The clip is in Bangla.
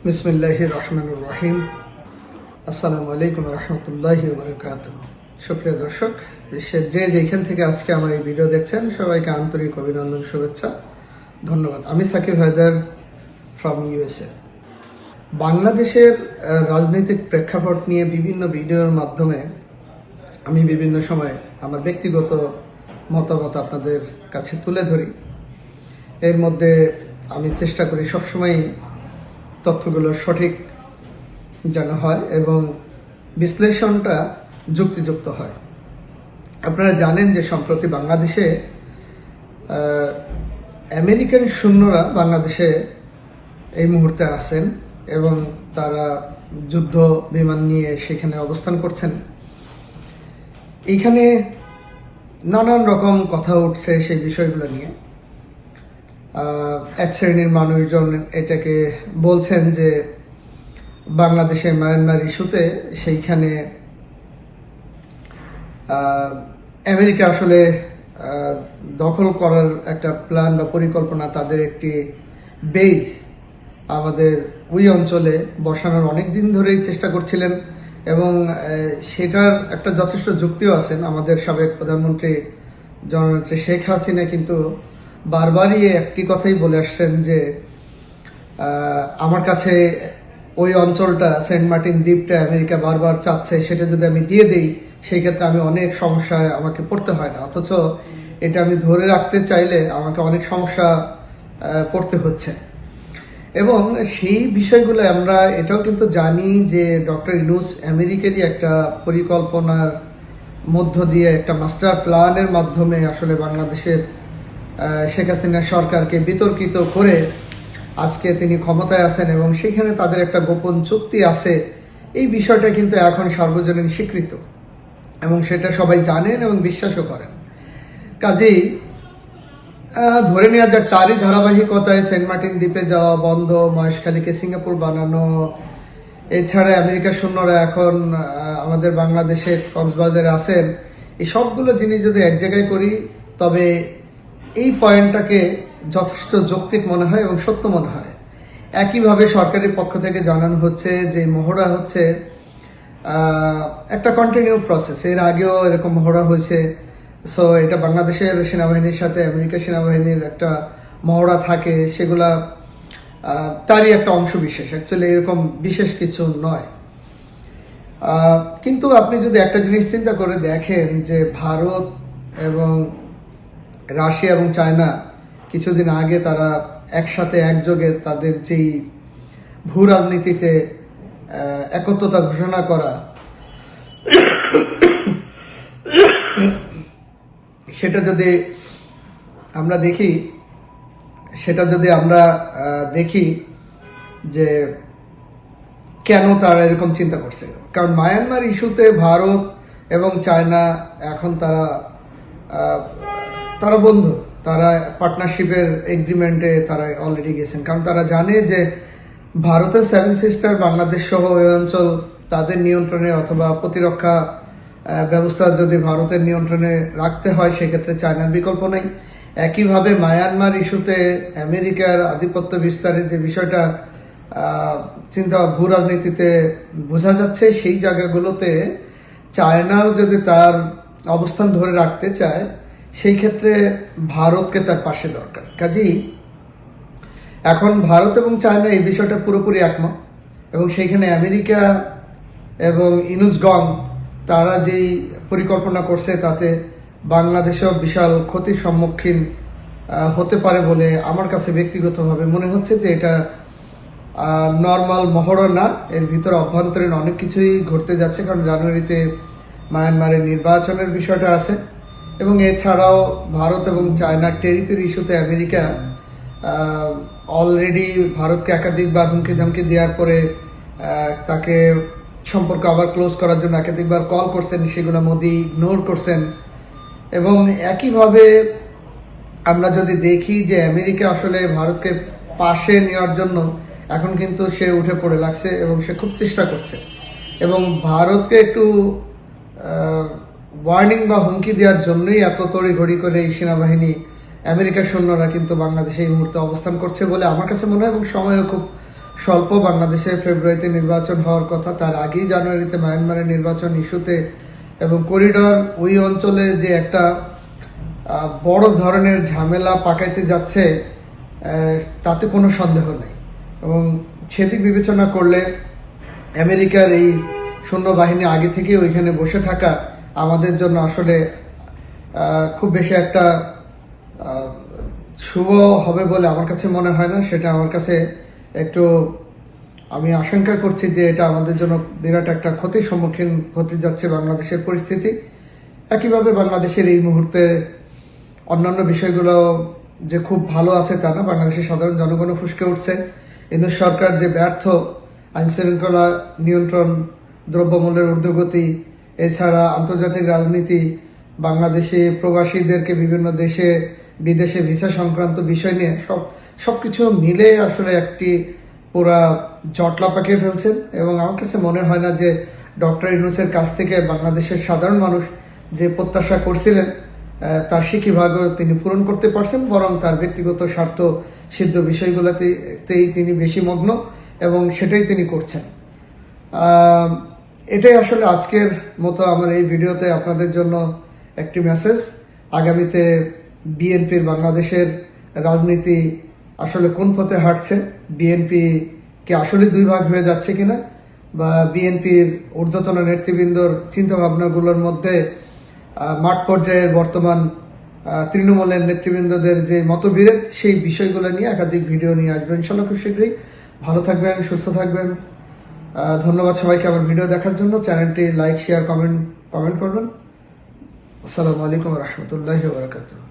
বিসমিল্লাহির রহমানির রহিম। আসসালামু আলাইকুম রহমতুল্লাহি ওয়া বারাকাতুহু। সুপ্রিয় দর্শক, বিশ্বের যে যেখান থেকে আজকে আমার এই ভিডিও দেখছেন সবাইকে আন্তরিক অভিনন্দন, শুভেচ্ছা, ধন্যবাদ। আমি সাকিব হায়দার ফ্রম ইউএসএ। বাংলাদেশের রাজনৈতিক প্রেক্ষাপট নিয়ে বিভিন্ন ভিডিওর মাধ্যমে আমি বিভিন্ন সময় আমার ব্যক্তিগত মতামত আপনাদের কাছে তুলে ধরি। এর মধ্যে আমি চেষ্টা করি সবসময় তথ্যগুলো সঠিক যেন হয় এবং বিশ্লেষণটা যুক্তিযুক্ত হয়। আপনারা জানেন যে সম্প্রতি বাংলাদেশে আমেরিকান সৈন্যরা বাংলাদেশে এই মুহূর্তে আছেন এবং তারা যুদ্ধ বিমান নিয়ে সেখানে অবস্থান করছেন। এইখানে নানান রকম কথা উঠছে সেই বিষয়গুলো নিয়ে। এক শ্রেণীর মানুষজন এটাকে বলছেন যে বাংলাদেশে মায়ানমার ইস্যুতে সেইখানে আমেরিকা আসলে দখল করার একটা প্ল্যান বা পরিকল্পনা, তাদের একটি বেজ আমাদের ওই অঞ্চলে বসানোর অনেক দিন ধরেই চেষ্টা করছিলেন এবং সেটার একটা যথেষ্ট যুক্তিও আছেন। আমাদের সাবেক প্রধানমন্ত্রী জননেত্রী শেখ হাসিনা কিন্তু বারবারই একটি কথাই বলে আসছেন যে আমার কাছে ওই অঞ্চলটা, সেন্ট মার্টিন দ্বীপটা আমেরিকা বারবার চাচ্ছে, সেটা যদি আমি দিয়ে দিই সেই ক্ষেত্রে আমি অনেক সমস্যায় আমাকে পড়তে হয় না, অথচ এটা আমি ধরে রাখতে চাইলে আমাকে অনেক সমস্যা পড়তে হচ্ছে। এবং সেই বিষয়গুলো আমরা এটাও কিন্তু জানি যে ডক্টর ইউনূস আমেরিকারই একটা পরিকল্পনার মধ্য দিয়ে, একটা মাস্টার প্ল্যানের মাধ্যমে আসলে বাংলাদেশের শেখ হাসিনা সরকারকে বিতর্কিত করে আজকে তিনি ক্ষমতায় আছেন এবং সেখানে তাদের একটা গোপন চুক্তি আছে। এই বিষয়টা কিন্তু এখন সার্বজনীন স্বীকৃত এবং সেটা সবাই জানেন এবং বিশ্বাসও করেন। কাজেই ধরে নেওয়া যাক তারই ধারাবাহিকতায় সেন্ট মার্টিন দ্বীপে যাওয়া বন্ধ, মহেশখালীকে সিঙ্গাপুর বানানো, এছাড়া আমেরিকার সৈন্যরা এখন আমাদের বাংলাদেশের কক্সবাজারে আছেন, এই সবগুলো জিনিস যদি এক জায়গায় করি তবে এই পয়েন্টটাকে যথেষ্ট যৌক্তিক মনে হয় এবং সত্য মনে হয়। একইভাবে সরকারের পক্ষ থেকে জানানো হচ্ছে যে মহড়া হচ্ছে একটা কন্টিনিউ প্রসেস। এর আগেও এরকম মহড়া হয়েছে। সো এটা বাংলাদেশের সেনাবাহিনীর সাথে আমেরিকার সেনাবাহিনীর একটা মহড়া থাকে, সেগুলা তারই একটা অংশ বিশেষ। অ্যাকচুয়ালি এরকম বিশেষ কিছু নয়। কিন্তু আপনি যদি একটা জিনিস চিন্তা করে দেখেন যে ভারত এবং রাশিয়া এবং চায়না কিছুদিন আগে তারা একসাথে একযোগে তাদের যেই ভূ রাজনীতিতে একত্রতা ঘোষণা করা, সেটা যদি আমরা দেখি যে কেন তারা এরকম চিন্তা করছে। কারণ মায়ানমার ইস্যুতে ভারত এবং চায়না এখন তারা বন্ধু, তারা পার্টনারশিপের এগ্রিমেন্টে তারা অলরেডি গেছেন। কারণ তারা জানে যে ভারতের 7 সিস্টার বাংলাদেশ সহ ওই অঞ্চল তাদের নিয়ন্ত্রণে অথবা প্রতিরক্ষা ব্যবস্থা যদি ভারতের নিয়ন্ত্রণে রাখতে হয় সেক্ষেত্রে চায়নার বিকল্প নেই। একইভাবে মায়ানমার ইস্যুতে আমেরিকার আধিপত্য বিস্তারের যে বিষয়টা ভূ রাজনীতিতে বোঝা যাচ্ছে, সেই জায়গাগুলোতে চায়নাও যদি তার অবস্থান ধরে রাখতে চায় সেই ক্ষেত্রে ভারতকে তার পাশে দরকার। কাজেই এখন ভারত এবং চায়না এই বিষয়টা পুরোপুরি একমত এবং সেইখানে আমেরিকা এবং ইউনুসগং তারা যেই পরিকল্পনা করছে তাতে বাংলাদেশেও বিশাল ক্ষতির সম্মুখীন হতে পারে বলে আমার কাছে ব্যক্তিগতভাবে মনে হচ্ছে যে এটা নর্মাল মহড়া না, এর ভিতরে অভ্যন্তরীণ অনেক কিছুই ঘটতে যাচ্ছে। কারণ জানুয়ারিতে মায়ানমারের নির্বাচনের বিষয়টা আছে এবং এছাড়াও ভারত এবং চায়নার টেরিফের ইস্যুতে আমেরিকা অলরেডি ভারতকে একাধিকবার হুমকি ধামকি দেওয়ার পরে তাকে সম্পর্ক আবার ক্লোজ করার জন্য একাধিকবার কল করছেন, সেগুলো মোদি ইগনোর করছেন। এবং একইভাবে আমরা যদি দেখি যে আমেরিকা আসলে ভারতকে পাশে নেওয়ার জন্য এখন কিন্তু সে উঠে পড়ে লাগছে এবং সে খুব চেষ্টা করছে এবং ভারতকে একটু ওয়ার্নিং বা হুমকি দেওয়ার জন্যই এত তড়িঘড়ি করে এই সেনাবাহিনী আমেরিকার সৈন্যরা কিন্তু বাংলাদেশে এই মুহূর্তে অবস্থান করছে বলে আমার কাছে মনে হয় এবং সময়ও খুব স্বল্প। বাংলাদেশে ফেব্রুয়ারিতে নির্বাচন হওয়ার কথা, তার আগেই জানুয়ারিতে মায়ানমারের নির্বাচন ইস্যুতে এবং করিডর ওই অঞ্চলে যে একটা বড় ধরনের ঝামেলা পাকাইতে যাচ্ছে তাতে কোনো সন্দেহ নেই। এবং সেদিক বিবেচনা করলে আমেরিকার এই সৈন্যবাহিনী আগে থেকে ওইখানে বসে থাকা আমাদের জন্য আসলে খুব বেশি একটা শুভ হবে বলে আমার কাছে মনে হয় না। সেটা আমার কাছে একটু, আমি আশঙ্কা করছি যে এটা আমাদের জন্য বিরাট একটা ক্ষতির সম্মুখীন হতে যাচ্ছে বাংলাদেশের পরিস্থিতি। একইভাবে বাংলাদেশের এই মুহূর্তে অন্যান্য বিষয়গুলো যে খুব ভালো আছে তা না, বাংলাদেশের সাধারণ জনগণও ফুসকে উঠছে। ইউনূস সরকার যে ব্যর্থ আইনশৃঙ্খলা নিয়ন্ত্রণ, দ্রব্যমূল্যের ঊর্ধ্বগতি, এছাড়া আন্তর্জাতিক রাজনীতি, বাংলাদেশে প্রবাসীদেরকে বিভিন্ন দেশে বিদেশে ভিসা সংক্রান্ত বিষয় নিয়ে সবকিছু মিলে আসলে একটি পুরা জটলা পাকিয়ে ফেলছেন। এবং আমার কাছে মনে হয় না যে ডক্টর ইউনূসের কাছ থেকে বাংলাদেশের সাধারণ মানুষ যে প্রত্যাশা করছিলেন তার সিকিভাগও তিনি পূরণ করতে পারছেন, বরং তার ব্যক্তিগত স্বার্থ সিদ্ধ বিষয়গুলোতেই তিনি বেশি মগ্ন এবং সেটাই তিনি করছেন। এটাই আসলে আজকের মতো আমার এই ভিডিওতে আপনাদের জন্য একটি মেসেজ। আগামীতে বিএনপির বাংলাদেশের রাজনীতি আসলে কোন পথে হাঁটছে, বিএনপি কি আসলে দুই ভাগ হয়ে যাচ্ছে কিনা, বা বিএনপির ঊর্ধ্বতন নেতৃবৃন্দর চিন্তাভাবনাগুলোর মধ্যে মাঠ পর্যায়ের বর্তমান তৃণমূলের নেতৃবৃন্দদের যে মতবিরোধ, সেই বিষয়গুলো নিয়ে একাধিক ভিডিও নিয়ে আসবেন ইনশাল্লাহ খুব শীঘ্রই। ভালো থাকবেন, সুস্থ থাকবেন। ধন্যবাদ সবাইকে আমার ভিডিও দেখার জন্য। চ্যানেলটি লাইক, শেয়ার, কমেন্ট করবেন। আসসালামু আলাইকুম রহমতুল্লাহি ওয়া বারাকাতুহু।